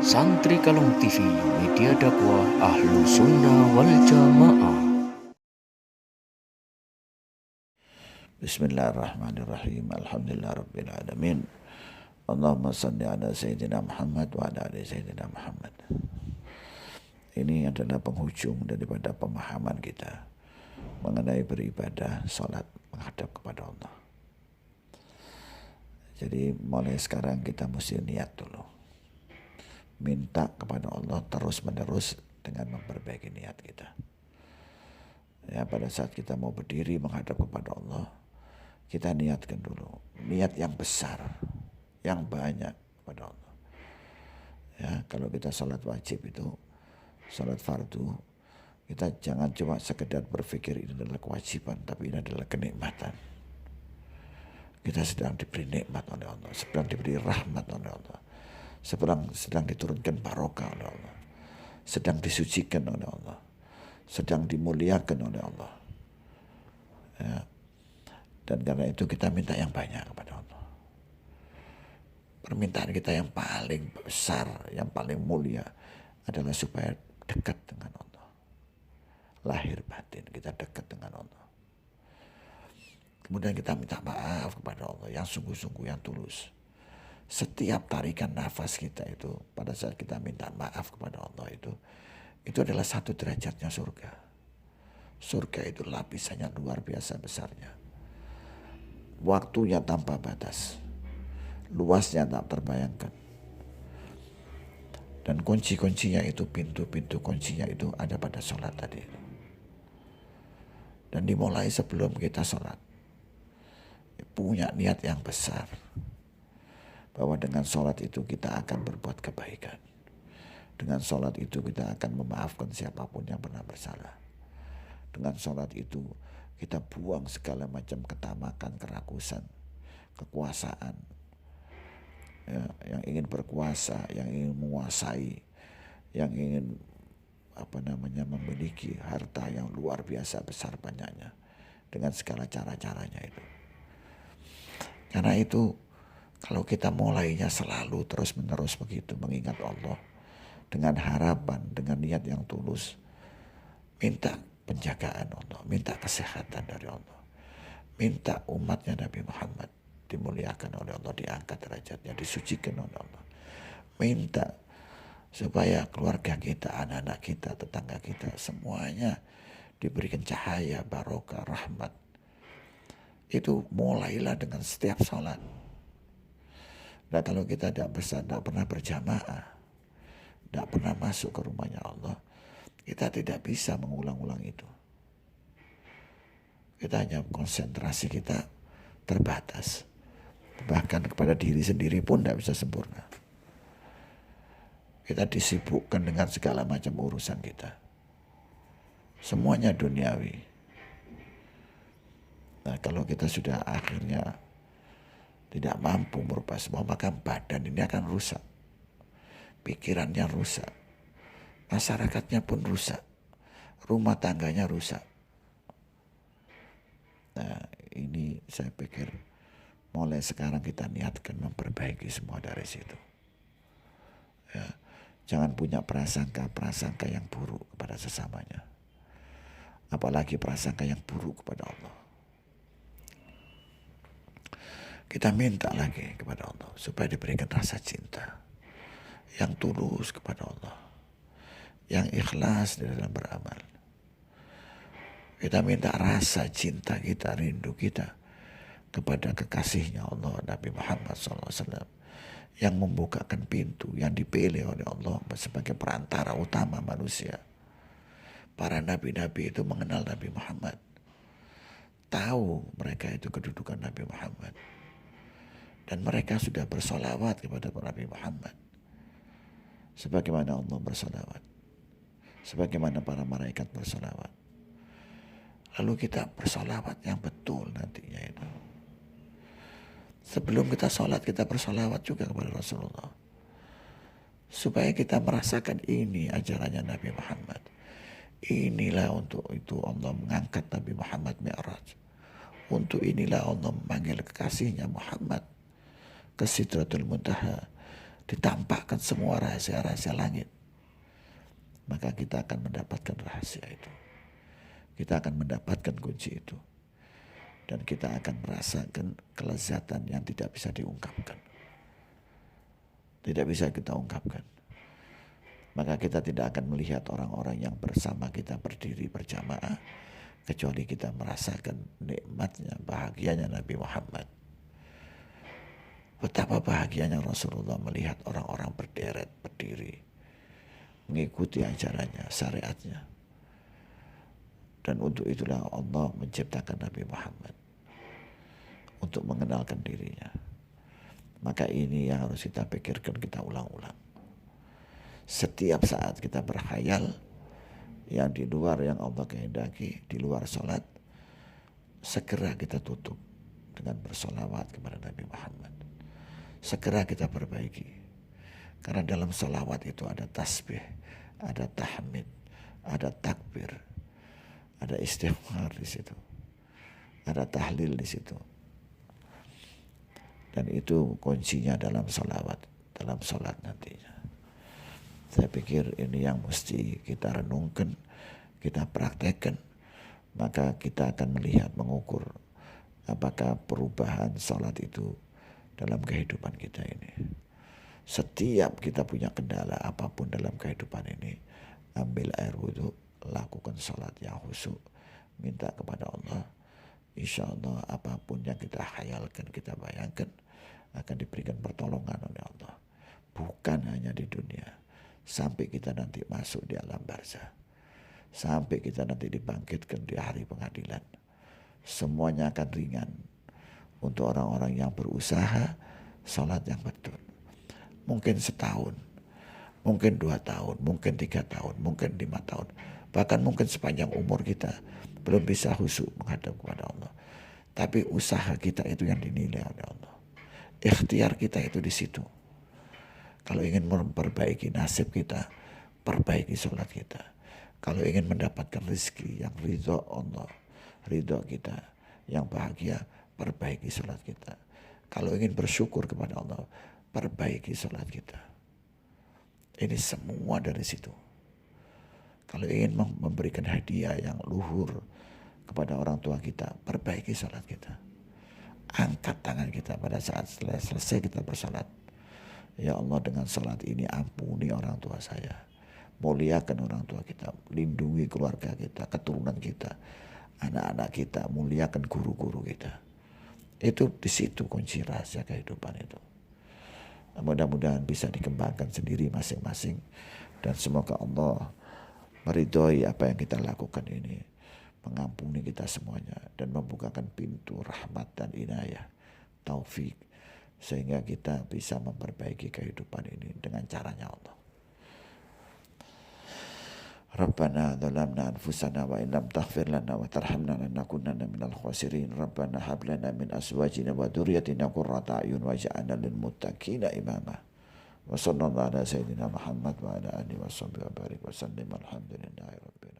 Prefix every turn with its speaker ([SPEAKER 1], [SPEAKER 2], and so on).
[SPEAKER 1] Santri Kalong TV, media dakwah Ahlu Sunnah wal Jamaah.
[SPEAKER 2] Bismillahirrahmanirrahim. Alhamdulillah Rabbil Alamin. Allahumma salli ala Sayyidina Muhammad wa ala ali Sayyidina Muhammad. Ini adalah penghujung daripada pemahaman kita mengenai beribadah, salat, menghadap kepada Allah. Jadi mulai sekarang kita mesti niat dulu. Minta kepada Allah terus menerus dengan memperbaiki niat kita. Ya, pada saat kita mau berdiri menghadap kepada Allah, kita niatkan dulu niat yang besar, yang banyak kepada Allah. Ya, kalau kita salat wajib itu, salat fardu, kita jangan cuma sekedar berpikir ini adalah kewajiban, tapi ini adalah kenikmatan. Kita sedang diberi nikmat oleh Allah, sedang diberi rahmat oleh Allah, sedang diturunkan barokah oleh Allah, sedang disucikan oleh Allah, sedang dimuliakan oleh Allah. Ya. Dan karena itu kita minta yang banyak kepada Allah. Permintaan kita yang paling besar, yang paling mulia adalah supaya dekat dengan Allah. Lahir batin kita dekat dengan Allah. Kemudian kita minta maaf kepada Allah yang sungguh-sungguh, yang tulus. Setiap tarikan nafas kita itu, pada saat kita minta maaf kepada Allah itu adalah satu derajatnya surga. Surga itu lapisannya luar biasa besarnya. Waktunya tanpa batas. Luasnya tak terbayangkan. Dan kunci-kuncinya itu, pintu-pintu kuncinya itu ada pada sholat tadi. Dan dimulai sebelum kita sholat. Punya niat yang besar. Bahwa dengan sholat itu kita akan berbuat kebaikan. Dengan sholat itu kita akan memaafkan siapapun yang pernah bersalah. Dengan sholat itu kita buang segala macam ketamakan, kerakusan, kekuasaan. Ya, yang ingin berkuasa, yang ingin menguasai, yang ingin memiliki harta yang luar biasa besar banyaknya. Dengan segala cara-caranya itu. Karena itu kalau kita mulainya selalu terus-menerus begitu mengingat Allah dengan harapan, dengan niat yang tulus, minta penjagaan Allah, minta kesehatan dari Allah, minta umatnya Nabi Muhammad dimuliakan oleh Allah, diangkat derajatnya, disucikan oleh Allah, minta supaya keluarga kita, anak-anak kita, tetangga kita semuanya diberikan cahaya, barokah, rahmat. Itu mulailah dengan setiap sholat. Dan kalau kita tidak pernah berjamaah, tidak pernah masuk ke rumahnya Allah, kita tidak bisa mengulang-ulang itu. Kita hanya konsentrasi kita terbatas. Bahkan kepada diri sendiri pun tidak bisa sempurna. Kita disibukkan dengan segala macam urusan kita. Semuanya duniawi. Nah, kalau kita sudah akhirnya tidak mampu merubah semua, maka badan ini akan rusak. Pikirannya rusak. Masyarakatnya pun rusak. Rumah tangganya rusak. Nah, ini saya pikir mulai sekarang kita niatkan memperbaiki semua dari situ. Ya, jangan punya prasangka yang buruk kepada sesamanya. Apalagi prasangka yang buruk kepada Allah. Kita minta lagi kepada Allah supaya diberikan rasa cinta yang tulus kepada Allah, yang ikhlas di dalam beramal. Kita minta rasa cinta kita, rindu kita kepada kekasihnya Allah, Nabi Muhammad SAW, yang membukakan pintu, yang dipilih oleh Allah sebagai perantara utama manusia. Para nabi-nabi itu mengenal Nabi Muhammad, tahu mereka itu kedudukan Nabi Muhammad. Dan mereka sudah bersolawat kepada Nabi Muhammad. Sebagaimana Allah bersolawat. Sebagaimana para malaikat bersolawat. Lalu kita bersolawat yang betul nantinya itu. Sebelum kita sholat, kita bersolawat juga kepada Rasulullah. Supaya kita merasakan ini ajarannya Nabi Muhammad. Inilah untuk itu Allah mengangkat Nabi Muhammad Mi'raj. Untuk inilah Allah memanggil kekasihnya Muhammad ke Sidratul Muntaha ditampakkan semua rahasia-rahasia langit, maka kita akan mendapatkan rahasia itu. Kita akan mendapatkan kunci itu. Dan kita akan merasakan kelezatan yang tidak bisa diungkapkan. Tidak bisa kita ungkapkan. Maka kita tidak akan melihat orang-orang yang bersama kita berdiri berjamaah, kecuali kita merasakan nikmatnya, bahagianya Nabi Muhammad. Betapa bahagianya Rasulullah melihat orang-orang berderet, berdiri, mengikuti ajarannya, syariatnya. Dan untuk itulah Allah menciptakan Nabi Muhammad, untuk mengenalkan dirinya. Maka ini yang harus kita pikirkan, kita ulang-ulang. Setiap saat kita berkhayal yang di luar yang Allah kehendaki, di luar sholat, segera kita tutup dengan bersolawat kepada Nabi Muhammad. Segera kita perbaiki. Karena dalam sholawat itu ada tasbih, ada tahmid, ada takbir, ada istighfar di situ, ada tahlil di situ. Dan itu kuncinya dalam sholawat, dalam sholat nantinya. Saya pikir ini yang mesti kita renungkan, kita praktekkan. Maka kita akan melihat, mengukur apakah perubahan sholat itu dalam kehidupan kita ini. Setiap kita punya kendala apapun dalam kehidupan ini, ambil air wudhu, lakukan sholat yang khusyuk, minta kepada Allah. Insya Allah apapun yang kita khayalkan, kita bayangkan, akan diberikan pertolongan oleh Allah. Bukan hanya di dunia, sampai kita nanti masuk di alam barzah, sampai kita nanti dibangkitkan di hari pengadilan. Semuanya akan ringan untuk orang-orang yang berusaha sholat yang betul. Mungkin setahun, mungkin 2 tahun, mungkin 3 tahun, mungkin 5 tahun, bahkan mungkin sepanjang umur kita belum bisa khusyuk menghadap kepada Allah. Tapi usaha kita itu yang dinilai oleh Allah. Ikhtiar kita itu di situ. Kalau ingin memperbaiki nasib kita, perbaiki sholat kita. Kalau ingin mendapatkan rezeki yang ridho Allah, ridho kita, yang bahagia, perbaiki sholat kita. Kalau ingin bersyukur kepada Allah, perbaiki sholat kita. Ini semua dari situ. Kalau ingin memberikan hadiah yang luhur kepada orang tua kita, perbaiki sholat kita. Angkat tangan kita pada saat selesai kita bersalat. Ya Allah, dengan salat ini ampuni orang tua saya. Muliakan orang tua kita. Lindungi keluarga kita, keturunan kita, anak-anak kita. Muliakan guru-guru kita. Itu di situ kunci rahasia kehidupan itu. Mudah-mudahan bisa dikembangkan sendiri masing-masing. Dan semoga Allah meridhoi apa yang kita lakukan ini. Mengampuni kita semuanya dan membukakan pintu rahmat dan inayah, taufik, sehingga kita bisa memperbaiki kehidupan ini dengan caranya Allah. Rabbana dhalamna anfusana wa illam taghfir lana wa tarhamna lanakunanna minal khasirin. Rabbana hab lana min azwajina wa dhurriyyatina qurrata a'yun waj'alna lil muttaqina imama. Wa sallallahu ala sayyidina Muhammad wa ala alihi wa sahbihi wa barik wa sallim. Alhamdulillahi rabbil